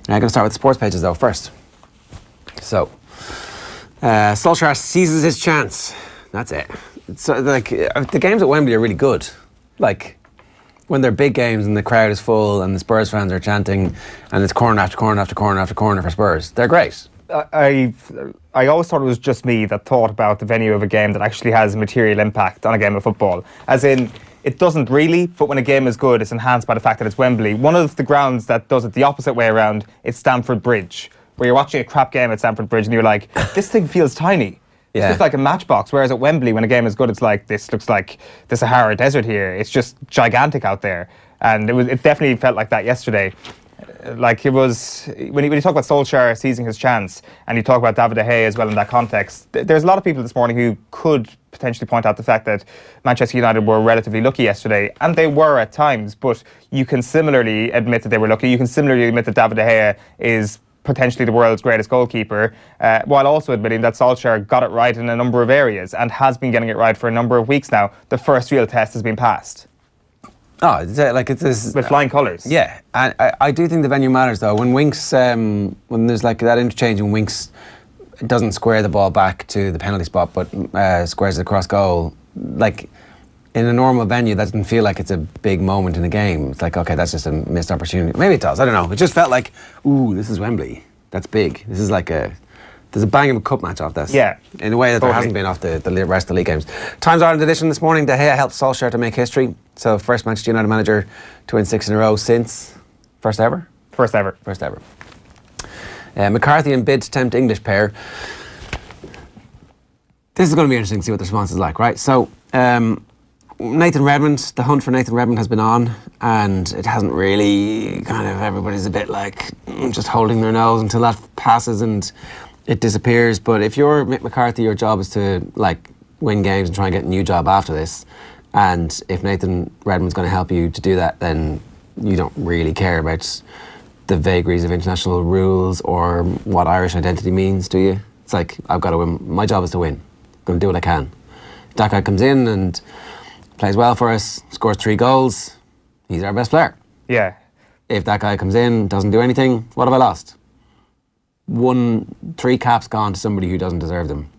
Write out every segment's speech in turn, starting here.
I'm going to start with the sports pages though first. So, Solskjaer seizes his chance. That's it. So, like, the games at Wembley are really good. Like, when they're big games and the crowd is full and the Spurs fans are chanting and it's corner after corner after corner after corner for Spurs, they're great. I always thought it was just me that thought about the venue of a game that actually has a material impact on a game of football. As in, it doesn't really, but when a game is good, it's enhanced by the fact that it's Wembley. One of the grounds that does it the opposite way around is Stamford Bridge, where you're watching a crap game at Stamford Bridge and you're like, this thing feels tiny. It's just like a matchbox, whereas at Wembley, when a game is good, it's like, this looks like the Sahara Desert here. It's just gigantic out there. And it definitely felt like that yesterday. Like, it was, when you talk about Solskjaer seizing his chance, and you talk about David De Gea as well in that context, there's a lot of people this morning who could potentially point out the fact that Manchester United were relatively lucky yesterday, and they were at times, but you can similarly admit that they were lucky. You can similarly admit that David De Gea is potentially the world's greatest goalkeeper, while also admitting that Solskjaer got it right in a number of areas and has been getting it right for a number of weeks now. The first real test has been passed. Oh, it's this... With flying colours. Yeah, and I do think the venue matters though. When Winks, when there's like that interchange and Winks doesn't square the ball back to the penalty spot but squares it across goal, like in a normal venue that doesn't feel like it's a big moment in a game. It's like, okay, that's just a missed opportunity. Maybe it does, I don't know. It just felt like, ooh, this is Wembley. That's big. This is like there's a bang of a cup match off this. Yeah. In a way that there hasn't been off the rest of the league games. Times Ireland edition this morning, De Gea helped Solskjaer to make history. So first Manchester United manager to win 6 in a row since, first ever? First ever. First ever. McCarthy and bid to tempt English pair. This is going to be interesting to see what the response is like, right? So, Nathan Redmond, the hunt for Nathan Redmond has been on, and it hasn't really everybody's a bit like just holding their nose until that passes and it disappears. But if you're Mick McCarthy, your job is to like win games and try and get a new job after this. And if Nathan Redmond's going to help you to do that, then you don't really care about the vagaries of international rules or what Irish identity means, do you? It's like, I've got to win. My job is to win. I'm going to do what I can. If that guy comes in and plays well for us, scores 3 goals, he's our best player. Yeah. If that guy comes in, doesn't do anything, what have I lost? 3 caps gone to somebody who doesn't deserve them.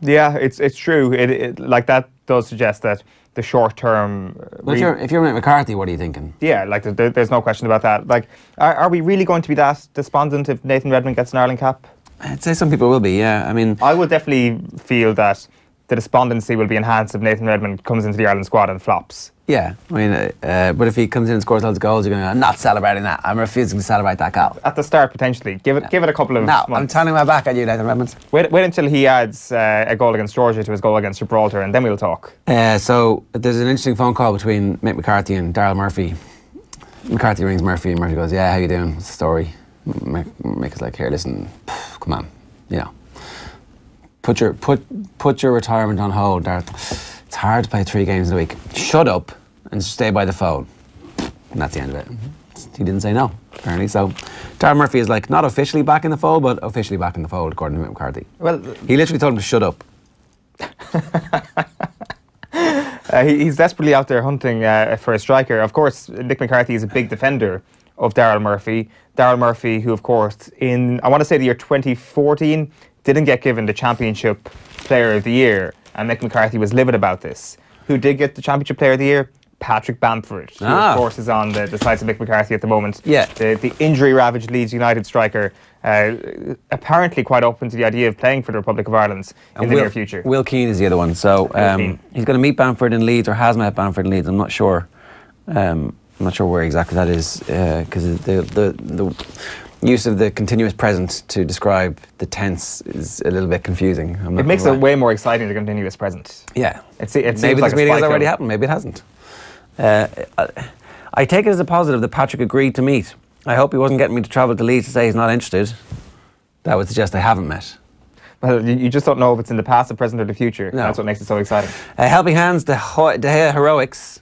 Yeah, it's true. It like that does suggest that the short term. But if you're Mick McCarthy, what are you thinking? Yeah, like there's no question about that. Like, are we really going to be that despondent if Nathan Redmond gets an Ireland cap? I'd say some people will be. Yeah, I mean, I would definitely feel that the despondency will be enhanced if Nathan Redmond comes into the Ireland squad and flops. Yeah, I mean, but if he comes in and scores loads of goals, you're going to go, I'm not celebrating that. I'm refusing to celebrate that goal. At the start, potentially. Give it a couple of months. I'm turning my back at you, Nathan Redmond. Wait until he adds a goal against Georgia to his goal against Gibraltar, and then we'll talk. So there's an interesting phone call between Mick McCarthy and Daryl Murphy. McCarthy rings Murphy, and Murphy goes, yeah, how you doing? What's the story? Mick is like, here, listen, come on, you know. Put your retirement on hold, Daryl. It's hard to play 3 games in a week. Shut up and stay by the phone. And that's the end of it. He didn't say no, apparently. So Daryl Murphy is like not officially back in the fold, but officially back in the fold, according to Mick McCarthy. Well, he literally told him to shut up. He's desperately out there hunting for a striker. Of course, Mick McCarthy is a big defender of Daryl Murphy. Daryl Murphy, who of course in, I want to say the year 2014, didn't get given the Championship Player of the Year, and Mick McCarthy was livid about this. Who did get the Championship Player of the Year? Patrick Bamford, who of course is on the sides of Mick McCarthy at the moment. Yeah. The injury-ravaged Leeds United striker, apparently quite open to the idea of playing for the Republic of Ireland in the near future. Will Keane is the other one. So he's going to meet Bamford in Leeds, or has met Bamford in Leeds. I'm not sure. I'm not sure where exactly that is, because the use of the continuous present to describe the tense is a little bit confusing. It makes it way more exciting, the continuous present. Yeah. It maybe seems this like meeting has already happened, maybe it hasn't. I take it as a positive that Patrick agreed to meet. I hope he wasn't getting me to travel to Leeds to say he's not interested. That would suggest they haven't met. Well, you just don't know if it's in the past, the present, or the future. No. That's what makes it so exciting. Helping Hands, De Gea heroics.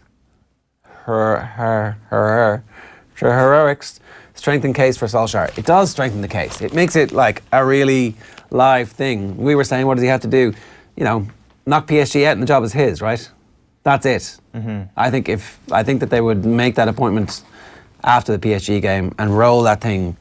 Heroics strengthen case for Solskjaer. It does strengthen the case. It makes it like a really live thing. We were saying, what does he have to do? You know, knock PSG out and the job is his, right? That's it. Mm-hmm. I think that they would make that appointment after the PSG game and roll that thing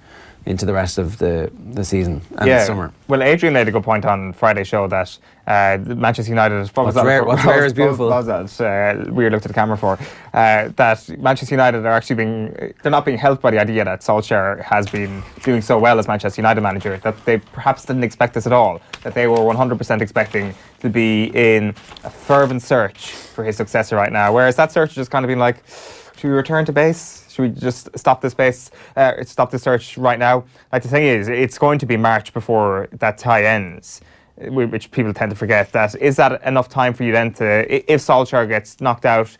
into the rest of the season and the summer. Well, Adrian made a good point on Friday's show that Manchester United... What's rare is beautiful. What was that? Weird looked at the camera for. That Manchester United are actually they're not being helped by the idea that Solskjaer has been doing so well as Manchester United manager, that they perhaps didn't expect this at all, that they were 100% expecting to be in a fervent search for his successor right now, whereas that search has just kind of been like, should we return to base? Should we just stop this stop the search right now? Like, the thing is, it's going to be March before that tie ends, which people tend to forget. Is that enough time for you then to, if Solskjaer gets knocked out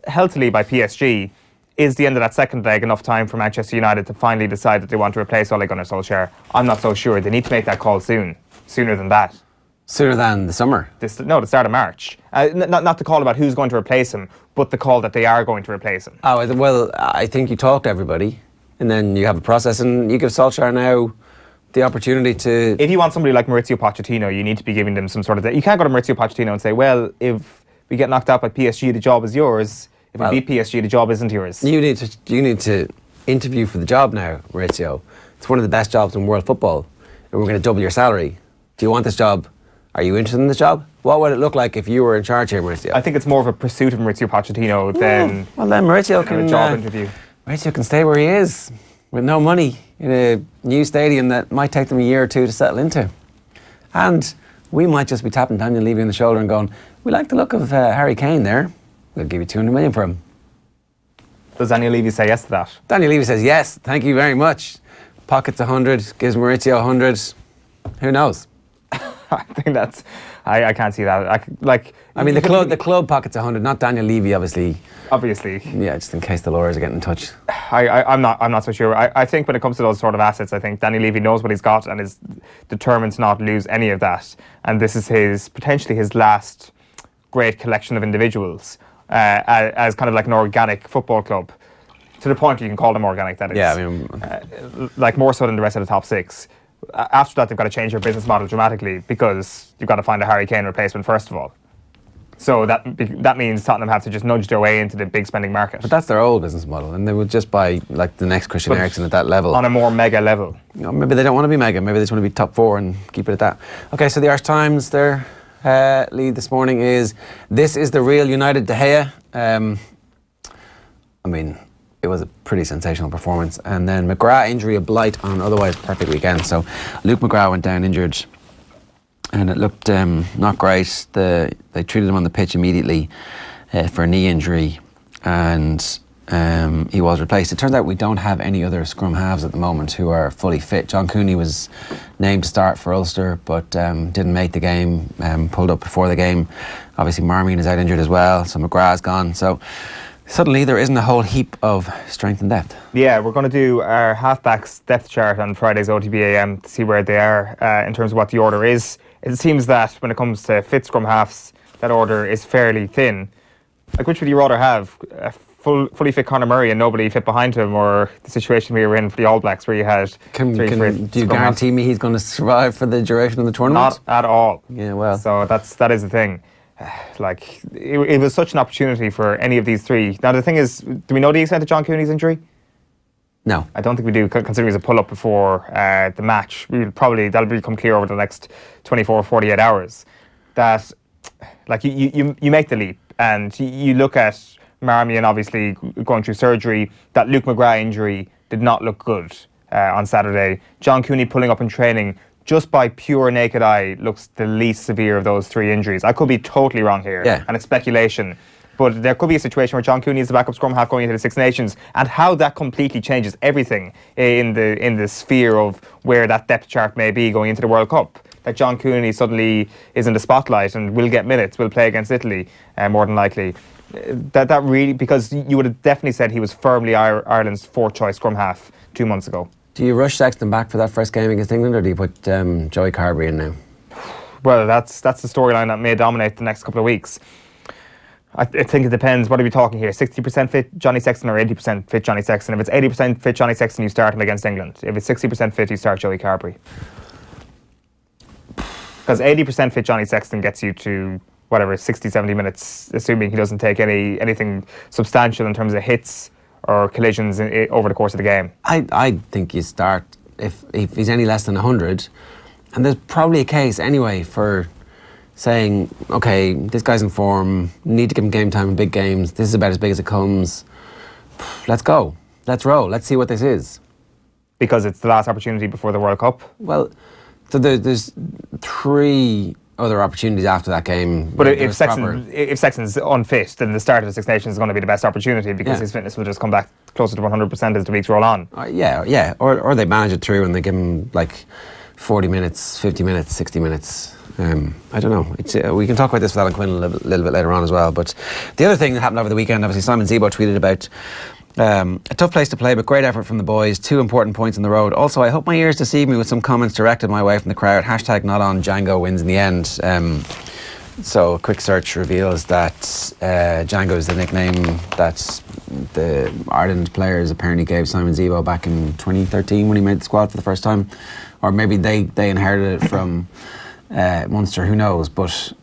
healthily by PSG, is the end of that second leg enough time for Manchester United to finally decide that they want to replace Ole Gunnar Solskjaer? I'm not so sure. They need to make that call sooner than that. Sooner than the summer? The start of March. Not the call about who's going to replace him, but the call that they are going to replace him. Oh, well, I think you talk to everybody, and then you have a process, and you give Solskjaer now the opportunity to... If you want somebody like Maurizio Pochettino, you need to be giving them some sort of... You can't go to Maurizio Pochettino and say, well, if we get knocked out by PSG, the job is yours. If we beat PSG, the job isn't yours. You need to interview for the job now, Maurizio. It's one of the best jobs in world football, and we're going to double your salary. Do you want this job? Are you interested in this job? What would it look like if you were in charge here, Maurizio? I think it's more of a pursuit of Maurizio Pochettino than... Well, then Maurizio can... a job interview. Maurizio can stay where he is with no money in a new stadium that might take them a year or two to settle into. And we might just be tapping Daniel Levy on the shoulder and going, we like the look of Harry Kane there. We'll give you 200 million for him. Does Daniel Levy say yes to that? Daniel Levy says yes, thank you very much. Pockets 100, gives Maurizio 100. Who knows? I think that's... I can't see that. I mean, the club pockets 100, not Daniel Levy, obviously. Obviously. Yeah, just in case the lawyers are getting in touch. I'm not so sure. I think when it comes to those sort of assets, I think Daniel Levy knows what he's got and is determined to not lose any of that. And this is potentially his last great collection of individuals as kind of like an organic football club. To the point you can call them organic, that is. Yeah, I mean... like more so than the rest of the top six. After that, they've got to change their business model dramatically because you've got to find a Harry Kane replacement first of all. So that means Tottenham have to just nudge their way into the big spending market. But that's their old business model, and they would just buy like the next Christian Eriksen at that level. On a more mega level. You know, maybe they don't want to be mega. Maybe they just want to be top four and keep it at that. Okay, so the Irish Times, their lead this morning is, "This is the real United De Gea." I mean, it was a pretty sensational performance. And then McGrath injury, a blight on an otherwise perfect weekend. So Luke McGrath went down injured, and it looked not great. They treated him on the pitch immediately for a knee injury, and he was replaced. It turns out we don't have any other scrum halves at the moment who are fully fit. John Cooney was named to start for Ulster, but didn't make the game, pulled up before the game. Obviously Marmion is out injured as well, so McGrath's gone. So suddenly there isn't a whole heap of strength and depth. Yeah, we're going to do our halfbacks depth chart on Friday's OTB AM to see where they are in terms of what the order is. It seems that when it comes to fit scrum halves, that order is fairly thin. Like, which would you rather have? A fully fit Conor Murray and nobody fit behind him, or the situation we were in for the All Blacks where you had do you guarantee me he's going to survive for the duration of the tournament? Not at all. Yeah, well. So that is the thing. Like, it was such an opportunity for any of these three. Now, the thing is, do we know the extent of John Cooney's injury? No. I don't think we do, considering it was a pull-up before the match. That'll become clear over the next 24 or 48 hours. That, like, you make the leap, and you look at Marmion obviously going through surgery. That Luke McGrath injury did not look good on Saturday. John Cooney pulling up in training, just by pure naked eye, looks the least severe of those three injuries. I could be totally wrong here, and it's speculation. But there could be a situation where John Cooney is the backup scrum half going into the Six Nations, and how that completely changes everything in the sphere of where that depth chart may be going into the World Cup. That John Cooney suddenly is in the spotlight and will get minutes, will play against Italy, more than likely. That really, because you would have definitely said he was firmly Ireland's fourth choice scrum half 2 months ago. Do you rush Sexton back for that first game against England, or do you put Joey Carberry in now? Well, that's the storyline that may dominate the next couple of weeks. I think it depends. What are we talking here? 60% fit Johnny Sexton or 80% fit Johnny Sexton? If it's 80% fit Johnny Sexton, you start him against England. If it's 60% fit, you start Joey Carberry. Because 80% fit Johnny Sexton gets you to whatever, 60, 70 minutes, assuming he doesn't take anything substantial in terms of hits or collisions over the course of the game? I think you start, if he's any less than 100, and there's probably a case anyway for saying, okay, this guy's in form, need to give him game time in big games, this is about as big as it comes, let's go, let's roll, let's see what this is. Because it's the last opportunity before the World Cup? Well, so there's 3 other opportunities after that game. But if Sexton's unfit, then the start of the Six Nations is going to be the best opportunity, because his fitness will just come back closer to 100% as the weeks roll on. Yeah. Or they manage it through and they give him like 40 minutes, 50 minutes, 60 minutes. I don't know. We can talk about this with Alan Quinn a little bit later on as well. But the other thing that happened over the weekend, obviously Simon Zebo tweeted about a tough place to play, but great effort from the boys. 2 important points on the road. Also, I hope my ears deceive me with some comments directed my way from the crowd. # not on, Django wins in the end. So a quick search reveals that Django is the nickname that the Ireland players apparently gave Simon Zebo back in 2013 when he made the squad for the first time. Or maybe they inherited it from Munster, who knows. But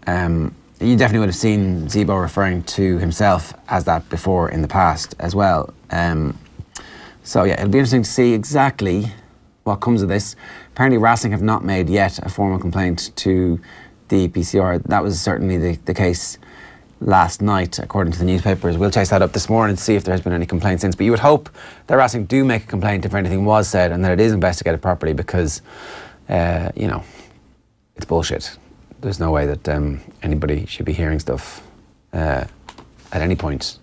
you definitely would have seen Zebo referring to himself as that before in the past as well. So yeah, it'll be interesting to see exactly what comes of this. Apparently Racing have not made yet a formal complaint to the PCR. That was certainly the case last night, according to the newspapers. We'll chase that up this morning to see if there has been any complaint since. But you would hope that Racing do make a complaint if anything was said, and that it is investigated properly, because, you know, it's bullshit. There's no way that anybody should be hearing stuff at any point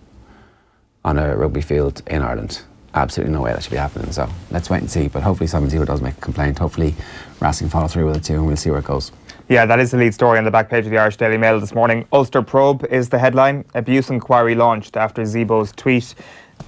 on a rugby field in Ireland. Absolutely no way that should be happening. So let's wait and see. But hopefully Simon Zebo does make a complaint. Hopefully Racing follow through with it too, and we'll see where it goes. Yeah, that is the lead story on the back page of the Irish Daily Mail this morning. Ulster probe is the headline. Abuse inquiry launched after Zebo's tweet.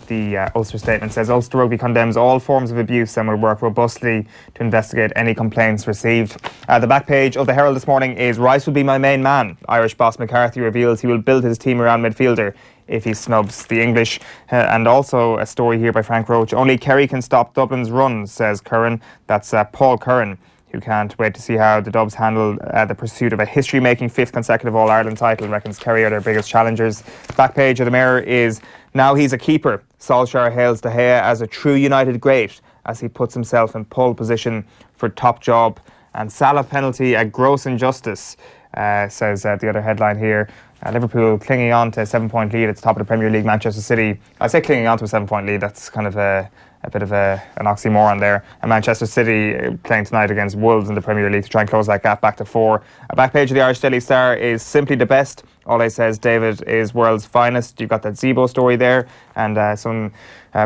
The Ulster statement says Ulster Rugby condemns all forms of abuse and will work robustly to investigate any complaints received. The back page of the Herald this morning is Rice will be my main man. Irish boss McCarthy reveals he will build his team around midfielder if he snubs the English. And also a story here by Frank Roach. Only Kerry can stop Dublin's run, says Curran. That's Paul Curran, who can't wait to see how the Dubs handle the pursuit of a history-making 5th consecutive All-Ireland title. Reckons Kerry are their biggest challengers. Back page of the Mirror is now he's a keeper. Solskjaer hails De Gea as a true United great as he puts himself in pole position for top job. And Salah penalty a gross injustice, says the other headline here. Liverpool clinging on to a 7-point lead at the top of the Premier League. Manchester City, I say clinging on to a 7-point lead, that's kind of a bit of an oxymoron there. And Manchester City playing tonight against Wolves in the Premier League to try and close that gap back to 4. A back page of the Irish Daily Star is simply the best. Ole says David is world's finest. You've got that Zebo story there, and some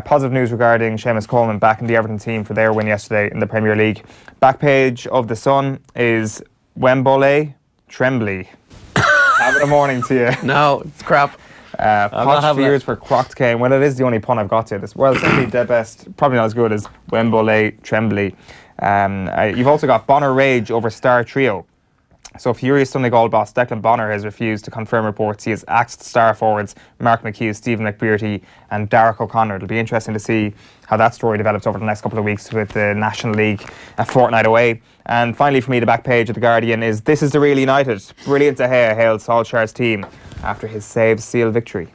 positive news regarding Seamus Coleman back in the Everton team for their win yesterday in the Premier League. Back page of the Sun is Wembole Tremblay. Have a morning to you. No, it's crap. Posh fears for Crocked Cane. Well, it is the only pun I've got to this. Well, simply the best, probably not as good as Wembole Tremblay. You've also got Bonner Rage over Star Trio. So furious Donegal boss Declan Bonner has refused to confirm reports he has axed star forwards Mark McHugh, Stephen McBearty and Darragh O'Connor. It'll be interesting to see how that story develops over the next couple of weeks with the National League a fortnight away. And finally for me, the back page of The Guardian is This is the Real United. Brilliant De Gea hails Solskjaer's team after his save seal victory.